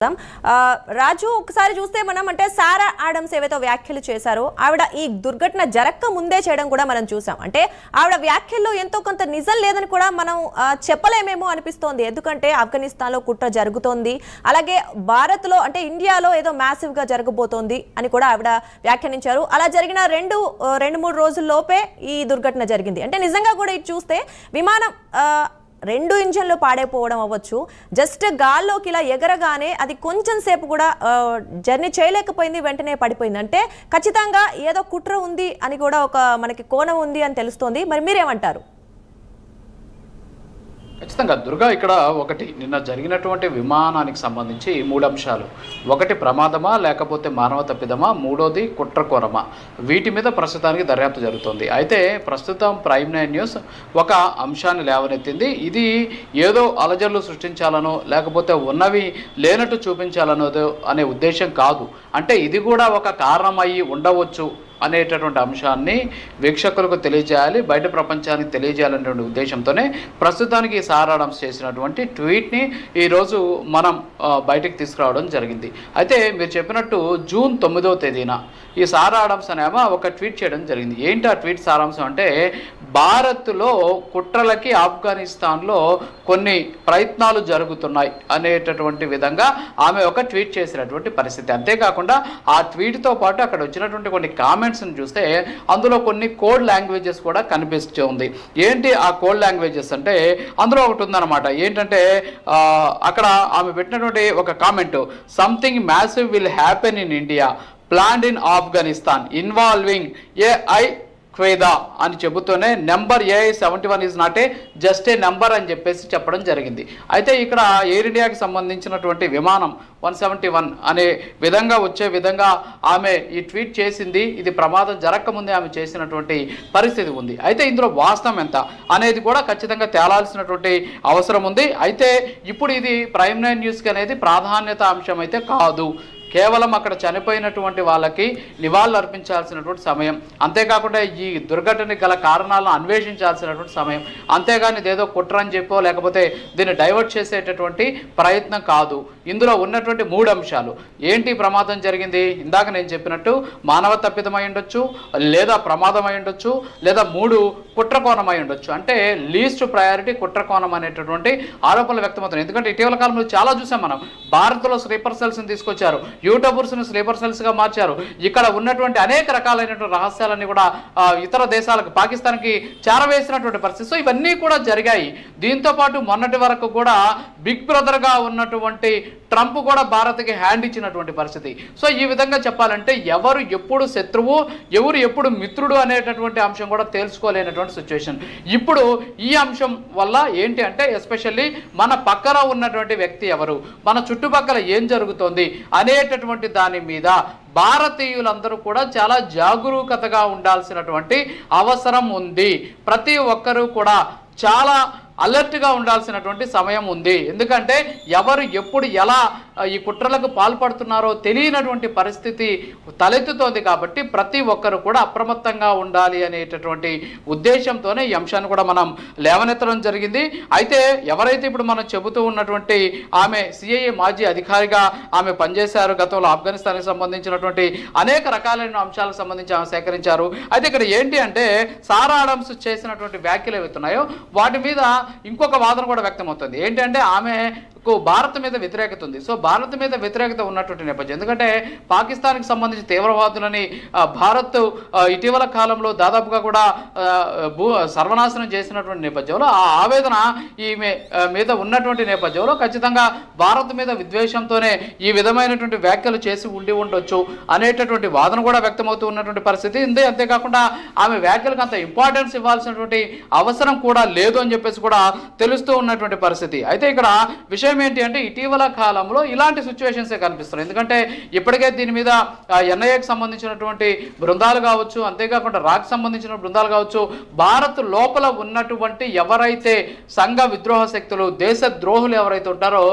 రాజు ఒకసారి చూస్తే మనం అంటే సారా ఆడమ్స్ ఏవైతే వ్యాఖ్యలు చేశారో ఆవిడ ఈ దుర్ఘటన జరక్క ముందే చేయడం కూడా మనం చూసాం. అంటే ఆవిడ వ్యాఖ్యల్లో ఎంతో కొంత నిజం లేదని కూడా మనం చెప్పలేమేమో అనిపిస్తోంది. ఎందుకంటే ఆఫ్ఘనిస్తాన్లో కుట్ర జరుగుతోంది, అలాగే భారత్లో అంటే ఇండియాలో ఏదో మ్యాసివ్ గా జరగబోతోంది అని కూడా ఆవిడ వ్యాఖ్యానించారు. అలా జరిగిన రెండు మూడు రోజుల్లోపే ఈ దుర్ఘటన జరిగింది. అంటే నిజంగా కూడా ఇది చూస్తే విమానం 2 ఇంజన్లు పాడైపోవడం అవ్వచ్చు, జస్ట్ గాల్లోకి ఇలా ఎగరగానే అది కొంచెం సేపు కూడా జర్నీ చేయలేకపోయింది, వెంటనే పడిపోయింది. అంటే ఖచ్చితంగా ఏదో కుట్ర ఉంది అని కూడా ఒక మనకి కోణం ఉంది అని తెలుస్తోంది. మరి మీరేమంటారు? ఖచ్చితంగా దుర్గా, ఇక్కడ ఒకటి నిన్న జరిగినటువంటి విమానానికి సంబంధించి 3 అంశాలు. ఒకటి ప్రమాదమా లేకపోతే మానవ తప్పిదమా, మూడోది కుట్రకోణమా, వీటి మీద ప్రస్తుతానికి దర్యాప్తు జరుగుతుంది. అయితే ప్రస్తుతం ప్రైమ్ 9 న్యూస్ ఒక అంశాన్ని లేవనెత్తింది. ఇది ఏదో అలజడులు సృష్టించాలనో లేకపోతే ఉన్నవి లేనట్టు చూపించాలనో అనే ఉద్దేశం కాదు. అంటే ఇది కూడా ఒక కారణమయ్యి ఉండవచ్చు అనేటటువంటి అంశాన్ని వీక్షకులకు తెలియజేయాలి, బయట ప్రపంచానికి తెలియజేయాలనేటువంటి ఉద్దేశంతోనే ప్రస్తుతానికి ఈ సారా ఆడమ్స్ చేసినటువంటి ట్వీట్ని ఈరోజు మనం బయటకు తీసుకురావడం జరిగింది. అయితే మీరు చెప్పినట్టు జూన్ 9వ తేదీన ఈ సారా ఆడమ్స్ అనేమో ఒక ట్వీట్ చేయడం జరిగింది. ఏంటి ఆ ట్వీట్ సారాంశం అంటే, భారత్లో కుట్రలకి ఆఫ్ఘనిస్తాన్లో కొన్ని ప్రయత్నాలు జరుగుతున్నాయి అనేటటువంటి విధంగా ఆమె ఒక ట్వీట్ చేసినటువంటి పరిస్థితి. అంతేకాకుండా ఆ ట్వీట్తో పాటు అక్కడ వచ్చినటువంటి కొన్ని కామెంట్స్ని చూస్తే అందులో కొన్ని కోడ్ లాంగ్వేజెస్ కూడా కనిపిస్తుంది. ఏంటి ఆ కోడ్ లాంగ్వేజెస్ అంటే, అందులో ఒకటి ఉందన్నమాట. ఏంటంటే అక్కడ ఆమె పెట్టినటువంటి ఒక comment, something massive will happen in India planned in Afghanistan involving AI క్వేదా అని చెబుతూనే number AI-71 is not a just a number అని చెప్పేసి చెప్పడం జరిగింది. అయితే ఇక్కడ ఎయిర్ ఇండియాకి సంబంధించినటువంటి విమానం 171 అనే విధంగా వచ్చే విధంగా ఆమె ఈ ట్వీట్ చేసింది. ఇది ప్రమాదం జరగకముందే ఆమె చేసినటువంటి పరిస్థితి ఉంది. అయితే ఇందులో వాస్తవం ఎంత అనేది కూడా ఖచ్చితంగా తేలాల్సినటువంటి అవసరం ఉంది. అయితే ఇప్పుడు ఇది ప్రైమ్ 9 న్యూస్కి అనేది ప్రాధాన్యత అంశం అయితే కాదు. కేవలం అక్కడ చనిపోయినటువంటి వాళ్ళకి నివాళులు అర్పించాల్సినటువంటి సమయం, అంతేకాకుండా ఈ దుర్ఘటనకి గల కారణాలను అన్వేషించాల్సినటువంటి సమయం, అంతేగాని ఇదేదో కుట్ర అని చెప్పో లేకపోతే దీన్ని డైవర్ట్ చేసేటటువంటి ప్రయత్నం కాదు. ఇందులో ఉన్నటువంటి 3 అంశాలు ఏంటి? ప్రమాదం జరిగింది, ఇందాక నేను చెప్పినట్టు మానవ తప్పిదమై ఉండొచ్చు, లేదా ప్రమాదం అయి ఉండొచ్చు, లేదా 3 కుట్రకోణమై ఉండొచ్చు. అంటే లీస్ట్ ప్రయారిటీ కుట్రకోణం అనేటటువంటి ఆరోపణలు వ్యక్తమవుతున్నాయి. ఎందుకంటే ఇటీవల కాలంలో చాలా చూసాం మనం. భారత్లో స్లీపర్ సెల్స్ని తీసుకొచ్చారు, యూట్యూబర్స్ని స్లీపర్ సెల్స్గా మార్చారు. ఇక్కడ ఉన్నటువంటి అనేక రకాలైనటువంటి రహస్యాలన్నీ కూడా ఇతర దేశాలకు, పాకిస్తాన్కి చేరవేసినటువంటి పరిస్థితి. సో ఇవన్నీ కూడా జరిగాయి. దీంతో పాటు మొన్నటి వరకు కూడా బిగ్ బ్రదర్గా ఉన్నటువంటి ట్రంప్ కూడా భారత్కి హ్యాండ్ ఇచ్చినటువంటి పరిస్థితి. సో ఈ విధంగా చెప్పాలంటే ఎవరు ఎప్పుడు శత్రువు, ఎవరు ఎప్పుడు మిత్రుడు అనేటటువంటి అంశం కూడా తెలుసుకోలేనటువంటి సిచ్యువేషన్. ఇప్పుడు ఈ అంశం వల్ల ఏంటి అంటే, ఎస్పెషల్లీ మన పక్కన ఉన్నటువంటి వ్యక్తి ఎవరు, మన చుట్టుపక్కల ఏం జరుగుతోంది అనేటటువంటి దాని మీద భారతీయులందరూ కూడా చాలా జాగరూకతగా ఉండాల్సినటువంటి అవసరం ఉంది. ప్రతి ఒక్కరూ కూడా చాలా అలర్ట్గా ఉండాల్సినటువంటి సమయం ఉంది. ఎందుకంటే ఎవరు ఎప్పుడు ఎలా ఈ కుట్రలకు పాల్పడుతున్నారో తెలియనటువంటి పరిస్థితి తలెత్తుతోంది. కాబట్టి ప్రతి ఒక్కరు కూడా అప్రమత్తంగా ఉండాలి అనేటటువంటి ఉద్దేశంతోనే ఈ అంశాన్ని కూడా మనం లేవనెత్తడం జరిగింది. అయితే ఎవరైతే ఇప్పుడు మనం చెబుతూ ఉన్నటువంటి ఆమె CIA మాజీ అధికారిగా ఆమె పనిచేశారు, గతంలో ఆఫ్ఘనిస్తాన్కి సంబంధించినటువంటి అనేక రకాలైన అంశాలకు సంబంధించి ఆమె సేకరించారు. అయితే ఇక్కడ ఏంటి అంటే, సారా ఆడమ్స్ చేసినటువంటి వ్యాఖ్యలు ఏవైతున్నాయో వాటి మీద ఇంకొక వాదన కూడా వ్యక్తమవుతుంది. ఏంటంటే ఆమెకు భారత్ మీద వ్యతిరేకత ఉంది. సో భారత్ మీద వ్యతిరేకత ఉన్నటువంటి నేపథ్యం, ఎందుకంటే పాకిస్తాన్కి సంబంధించి తీవ్రవాదులని భారత్ ఇటీవల కాలంలో దాదాపుగా కూడా సర్వనాశనం చేసినటువంటి నేపథ్యంలో ఆ ఆవేదన ఈమె మీద ఉన్నటువంటి నేపథ్యంలో ఖచ్చితంగా భారత్ మీద విద్వేషంతోనే ఈ విధమైనటువంటి వ్యాఖ్యలు చేసి ఉండొచ్చు అనేటటువంటి వాదన కూడా వ్యక్తమవుతూ ఉన్నటువంటి పరిస్థితి ఉంది. అంతేకాకుండా ఆమె వ్యాఖ్యలకు అంత ఇంపార్టెన్స్ ఇవ్వాల్సినటువంటి అవసరం కూడా లేదు అని చెప్పేసి కూడా తెలుస్తూ ఉన్నటువంటి పరిస్థితి. అయితే ఇక్కడ విషయం ఏంటి అంటే, ఇటీవల కాలంలో ఇలాంటి సిచ్యువేషన్సే కనిపిస్తున్నాయి. ఎందుకంటే ఇప్పటికే దీని మీద NIAకి సంబంధించినటువంటి బృందాలు కావచ్చు, అంతేకాకుండా రాక్ సంబంధించిన బృందాలు కావచ్చు, భారత్ లోపల ఉన్నటువంటి ఎవరైతే సంఘ విద్రోహ శక్తులు, దేశ ద్రోహులు ఎవరైతే ఉంటారో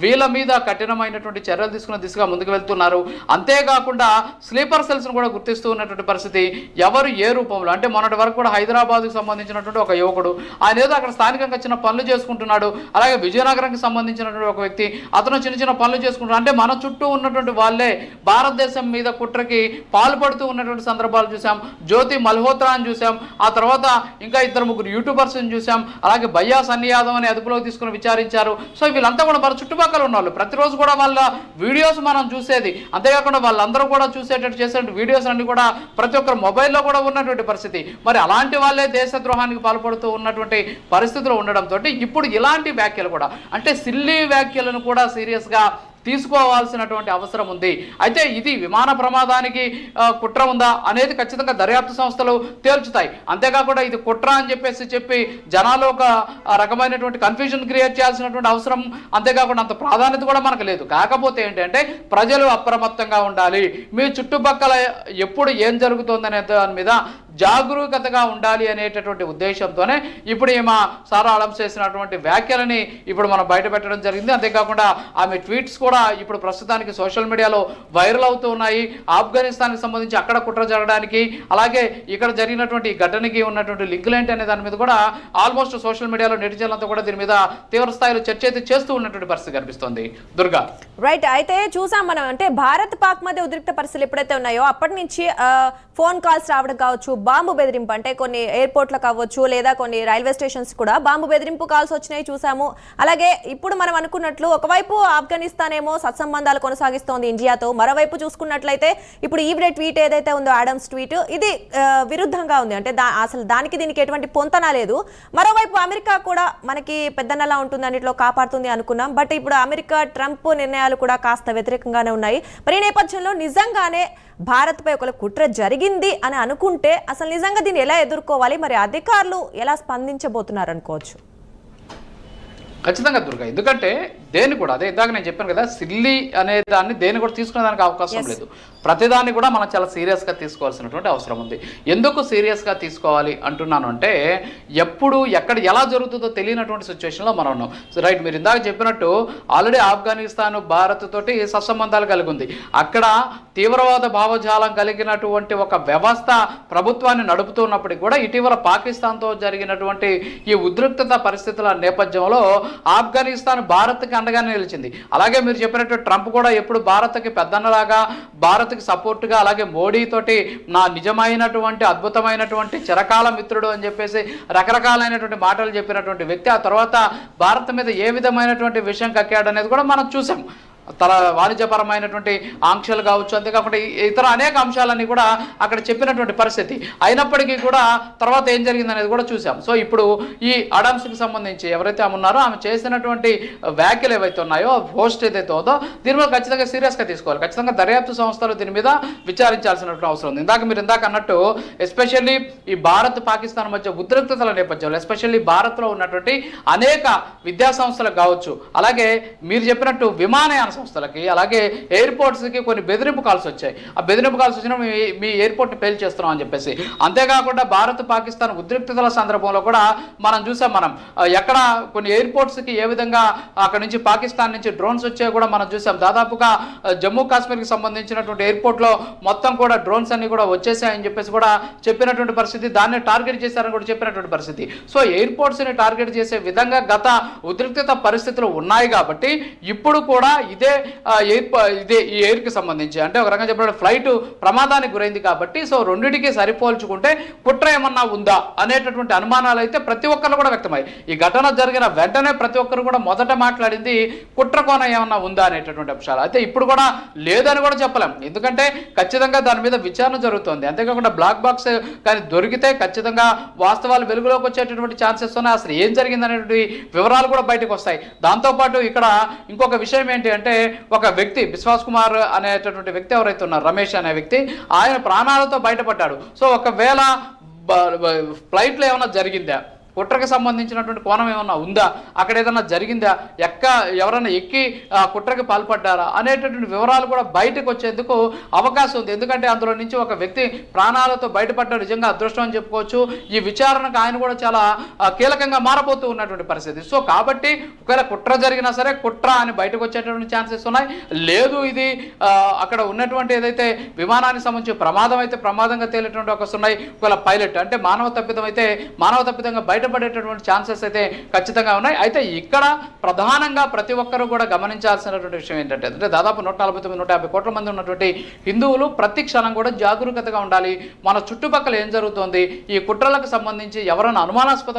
వీళ్ళ మీద కఠినమైనటువంటి చర్యలు తీసుకున్న దిశగా ముందుకు వెళ్తున్నారు. అంతేకాకుండా స్లీపర్ సెల్స్ను కూడా గుర్తిస్తూ ఉన్నటువంటి పరిస్థితి. ఎవరు ఏ రూపంలో అంటే, మొన్నటి వరకు కూడా హైదరాబాద్కు సంబంధించినటువంటి ఒక యువకుడు, ఆయన ఏదో అక్కడ స్థానికంగా చిన్న పనులు చేసుకుంటున్నాడు, అలాగే విజయనగరంకి సంబంధించిన సంబంధించినటువంటి ఒక వ్యక్తి, అతను చిన్న చిన్న పనులు చేసుకుంటారు. అంటే మన చుట్టూ ఉన్నటువంటి వాళ్ళే భారతదేశం మీద కుట్రకి పాల్పడుతూ ఉన్నటువంటి సందర్భాలు చూసాం. జ్యోతి మల్హోత్రా అని చూసాం, ఆ తర్వాత ఇంకా 2-3 యూట్యూబర్స్ని చూసాం, అలాగే భయ్యా సన్నీ యాదవ్ అని అదుపులోకి తీసుకుని విచారించారు. సో వీళ్ళంతా కూడా మన చుట్టుపక్కల ఉన్న వాళ్ళు, ప్రతిరోజు కూడా వాళ్ళ వీడియోస్ మనం చూసేది. అంతేకాకుండా వాళ్ళందరూ కూడా చూసేటట్టు చేసే వీడియోస్ అన్ని కూడా ప్రతి ఒక్కరు మొబైల్లో కూడా ఉన్నటువంటి పరిస్థితి. మరి అలాంటి వాళ్ళే దేశద్రోహానికి పాల్పడుతూ ఉన్నటువంటి పరిస్థితులు ఉండడంతో ఇప్పుడు ఇలాంటి వ్యాఖ్యలు కూడా, అంటే సిల్లీ వ్యాఖ్యలను కూడా సీరియస్గా తీసుకోవాల్సినటువంటి అవసరం ఉంది. అయితే ఇది విమాన ప్రమాదానికి కుట్ర ఉందా అనేది ఖచ్చితంగా దర్యాప్తు సంస్థలు తేల్చుతాయి. అంతేకాకుండా ఇది కుట్ర అని చెప్పి జనాలు ఒక రకమైనటువంటి కన్ఫ్యూజన్ క్రియేట్ చేయాల్సినటువంటి అవసరం, అంతేకాకుండా అంత ప్రాధాన్యత కూడా మనకు లేదు. కాకపోతే ఏంటంటే ప్రజలు అప్రమత్తంగా ఉండాలి, మీ చుట్టుపక్కల ఎప్పుడు ఏం జరుగుతుందనే దాని మీద జాగరూకతగా ఉండాలి అనేటటువంటి ఉద్దేశంతోనే ఇప్పుడు ఈమె సారా ఆడమ్స్ చేసినటువంటి వ్యాఖ్యలని ఇప్పుడు మనం బయట పెట్టడం జరిగింది. అంతేకాకుండా ఆమె ట్వీట్స్ కూడా ఇప్పుడు ప్రస్తుతానికి సోషల్ మీడియాలో వైరల్ అవుతూ ఉన్నాయి. ఆఫ్ఘనిస్తాన్కి సంబంధించి అక్కడ కుట్ర జరగడానికి, అలాగే ఇక్కడ జరిగినటువంటి ఘటనకి ఉన్నటువంటి లింకులు ఏంటి అనే దాని మీద కూడా ఆల్మోస్ట్ సోషల్ మీడియాలో నెటిజన్లంతా కూడా దీని మీద తీవ్ర స్థాయిలో చర్చ అయితే చేస్తూ ఉన్నటువంటి పరిస్థితి కనిపిస్తుంది. దుర్గా, రైట్. అయితే చూసాం మనం, అంటే భారత్ పాక్ మధ్య ఉద్రిక్త పరిస్థితులు ఎప్పుడైతే ఉన్నాయో అప్పటి నుంచి ఫోన్ కాల్స్ రావడం కావచ్చు, బాంబు బెదిరింపు, అంటే కొన్ని ఎయిర్పోర్ట్లకు కావచ్చు లేదా కొన్ని రైల్వే స్టేషన్స్ కూడా బాంబు బెదిరింపు కాల్స్ వచ్చినాయి చూసాము. అలాగే ఇప్పుడు మనం అనుకున్నట్లు ఒకవైపు ఆఫ్ఘనిస్తాన్ ఏమో సత్సంబంధాలు కొనసాగిస్తోంది ఇండియాతో, మరోవైపు చూసుకున్నట్లయితే ఇప్పుడు ఈవిడే ట్వీట్ ఏదైతే ఉందో ఆడమ్స్ ట్వీట్, ఇది విరుద్ధంగా ఉంది. అంటే అసలు దానికి దీనికి ఎటువంటి పొంతన లేదు. మరోవైపు అమెరికా కూడా మనకి పెద్దనలా ఉంటుంది, అన్నిట్లో కాపాడుతుంది అనుకున్నాం. బట్ ఇప్పుడు అమెరికా ట్రంప్ నిర్ణయాలు కూడా కాస్త వ్యతిరేకంగానే ఉన్నాయి. మరి ఈ నేపథ్యంలో నిజంగానే భారత్పై ఒక కుట్ర జరిగింది అని అనుకుంటే అసలు నిజంగా దీన్ని ఎలా ఎదుర్కోవాలి, మరి అధికారులు ఎలా స్పందించబోతున్నారు అనుకోవచ్చు? ఖచ్చితంగా దుర్గా, ఎందుకంటే దేన్ని కూడా అదే ఇందాక నేను చెప్పాను కదా, సిల్లీ అనే దాన్ని దేన్ని కూడా తీసుకునే దానికి అవకాశం లేదు. ప్రతిదాన్ని కూడా మనం చాలా సీరియస్గా తీసుకోవాల్సినటువంటి అవసరం ఉంది. ఎందుకు సీరియస్గా తీసుకోవాలి అంటున్నాను అంటే, ఎప్పుడు ఎక్కడ ఎలా జరుగుతుందో తెలియనటువంటి సిచ్యువేషన్లో మనం ఉన్నాం. రైట్, మీరు ఇందాక చెప్పినట్టు ఆల్రెడీ ఆఫ్ఘనిస్తాన్ భారత్ తోటి సత్సంబంధాలు కలిగి ఉంది. అక్కడ తీవ్రవాద భావజాలం కలిగినటువంటి ఒక వ్యవస్థ ప్రభుత్వాన్ని నడుపుతున్నప్పటికీ కూడా ఇటీవల పాకిస్తాన్తో జరిగినటువంటి ఈ ఉద్రిక్తత పరిస్థితుల నేపథ్యంలో ఆఫ్ఘనిస్తాన్ భారత్కి అండగానే నిలిచింది. అలాగే మీరు చెప్పినట్టు ట్రంప్ కూడా ఎప్పుడు భారత్కి పెద్దన్నలాగా, భారత్కి సపోర్టుగా, అలాగే మోడీ తోటి నా నిజమైనటువంటి అద్భుతమైనటువంటి చిరకాల మిత్రుడు అని చెప్పేసి రకరకాలైనటువంటి మాటలు చెప్పినటువంటి వ్యక్తి ఆ తర్వాత భారత్ మీద ఏ విధమైనటువంటి విషయం కక్కాడు అనేది కూడా మనం చూసాం. వాణిజ్యపరమైనటువంటి ఆంక్షలు కావచ్చు, అంతేకాకుండా ఇతర అనేక అంశాలన్నీ కూడా అక్కడ చెప్పినటువంటి పరిస్థితి. అయినప్పటికీ కూడా తర్వాత ఏం జరిగింది అనేది కూడా చూసాం. సో ఇప్పుడు ఈ అడమ్స్కి సంబంధించి ఎవరైతే ఆమె ఉన్నారో ఆమె చేసినటువంటి వ్యాఖ్యలు ఏవైతే ఉన్నాయో, పోస్ట్ ఏదైతే ఉందో దీని మీద ఖచ్చితంగా సీరియస్గా తీసుకోవాలి. ఖచ్చితంగా దర్యాప్తు సంస్థలు దీని మీద విచారించాల్సినటువంటి అవసరం ఉంది. మీరు ఇందాక అన్నట్టు ఎస్పెషల్లీ ఈ భారత్ పాకిస్తాన్ మధ్య ఉద్రిక్తతల నేపథ్యంలో ఎస్పెషల్లీ భారత్లో ఉన్నటువంటి అనేక విద్యా సంస్థలకు కావచ్చు, అలాగే మీరు చెప్పినట్టు విమానయాన సంస్థలకి, అలాగే ఎయిర్పోర్ట్స్కి కొన్ని బెదిరింపు కాల్స్ వచ్చాయి. ఆ బెదిరింపు కాల్స్ వచ్చినా మీ ఎయిర్పోర్ట్ని పేల్ చేస్తున్నాం అని చెప్పేసి. అంతేకాకుండా భారత్ పాకిస్తాన్ ఉద్రిక్తతల సందర్భంలో కూడా మనం చూసాం. మనం ఎక్కడ కొన్ని ఎయిర్పోర్ట్స్కి ఏ విధంగా అక్కడ నుంచి పాకిస్తాన్ నుంచి డ్రోన్స్ వచ్చాయో కూడా మనం చూసాం. దాదాపుగా జమ్మూ కాశ్మీర్కి సంబంధించినటువంటి ఎయిర్పోర్ట్లో మొత్తం కూడా డ్రోన్స్ అన్ని కూడా వచ్చేసాయని చెప్పేసి కూడా చెప్పినటువంటి పరిస్థితి. దాన్ని టార్గెట్ చేశారని కూడా చెప్పినటువంటి పరిస్థితి. సో ఎయిర్పోర్ట్స్ని టార్గెట్ చేసే విధంగా గత ఉద్రిక్తత పరిస్థితులు ఉన్నాయి కాబట్టి ఇప్పుడు కూడా ఇదే ఈ ఎయిర్కి సంబంధించి అంటే ఒక రకంగా చెప్పినట్టు ఫ్లైట్ ప్రమాదానికి గురైంది కాబట్టి సో రెండింటికి సరిపోల్చుకుంటే కుట్ర ఏమన్నా ఉందా అనేటటువంటి అనుమానాలు అయితే ప్రతి ఒక్కరు కూడా వ్యక్తమై ఈ ఘటన జరిగిన వెంటనే ప్రతి ఒక్కరు కూడా మొదట మాట్లాడింది కుట్ర కోణం ఏమన్నా ఉందా అనేటటువంటి అంశాలు. అయితే ఇప్పుడు కూడా లేదని కూడా చెప్పలేం, ఎందుకంటే ఖచ్చితంగా దాని మీద విచారణ జరుగుతుంది. అంతేకాకుండా బ్లాక్ బాక్స్ కానీ దొరికితే ఖచ్చితంగా వాస్తవాలు వెలుగులోకి వచ్చేటటువంటి ఛాన్సెస్ ఉన్నాయి. అసలు ఏం జరిగింది అనేటువంటి వివరాలు కూడా బయటకు వస్తాయి. దాంతోపాటు ఇక్కడ ఇంకొక విషయం ఏంటి అంటే ఒక వ్యక్తి విశ్వాస్ కుమార్ అనేటటువంటి వ్యక్తి ఎవరైతే ఉన్నారు, రమేష్ అనే వ్యక్తి, ఆయన ప్రాణాలతో బయటపడ్డాడు. సో ఒకవేళ ఫ్లైట్లో ఏమైనా జరిగిందా, కుట్రకి సంబంధించినటువంటి కోణం ఏమన్నా ఉందా, అక్కడ ఏదన్నా జరిగిందా, ఎవరైనా ఎక్కి కుట్రకి పాల్పడ్డారా అనేటటువంటి వివరాలు కూడా బయటకు వచ్చేందుకు అవకాశం ఉంది. ఎందుకంటే అందులో నుంచి ఒక వ్యక్తి ప్రాణాలతో బయటపడ్డ నిజంగా అదృష్టం అని చెప్పుకోవచ్చు. ఈ విచారణకు ఆయన కూడా చాలా కీలకంగా మారబోతూ ఉన్నటువంటి పరిస్థితి. సో కాబట్టి ఒకవేళ కుట్ర జరిగినా సరే కుట్ర అని బయటకు వచ్చేటటువంటి ఛాన్సెస్ ఉన్నాయి. లేదు ఇది అక్కడ ఉన్నటువంటి ఏదైతే విమానానికి సంబంధించి ప్రమాదం అయితే ప్రమాదంగా తేలేటువంటి అవకాశం ఉన్నాయి. ఒకవేళ పైలట్ అంటే మానవ తప్పిదం అయితే మానవ తప్పిదంగా బయట బయటపడేటటువంటి ఛాన్సెస్ అయితే ఖచ్చితంగా ఉన్నాయి. అయితే ఇక్కడ ప్రధానంగా ప్రతి ఒక్కరూ కూడా గమనించాల్సినటువంటి విషయం ఏంటంటే అంటే దాదాపు 149-150 కోట్ల మంది ఉన్నటువంటి హిందువులు ప్రతి క్షణం కూడా జాగరూకతగా ఉండాలి. మన చుట్టుపక్కల ఏం జరుగుతోంది, ఈ కుట్రలకు సంబంధించి ఎవరైనా అనుమానాస్పద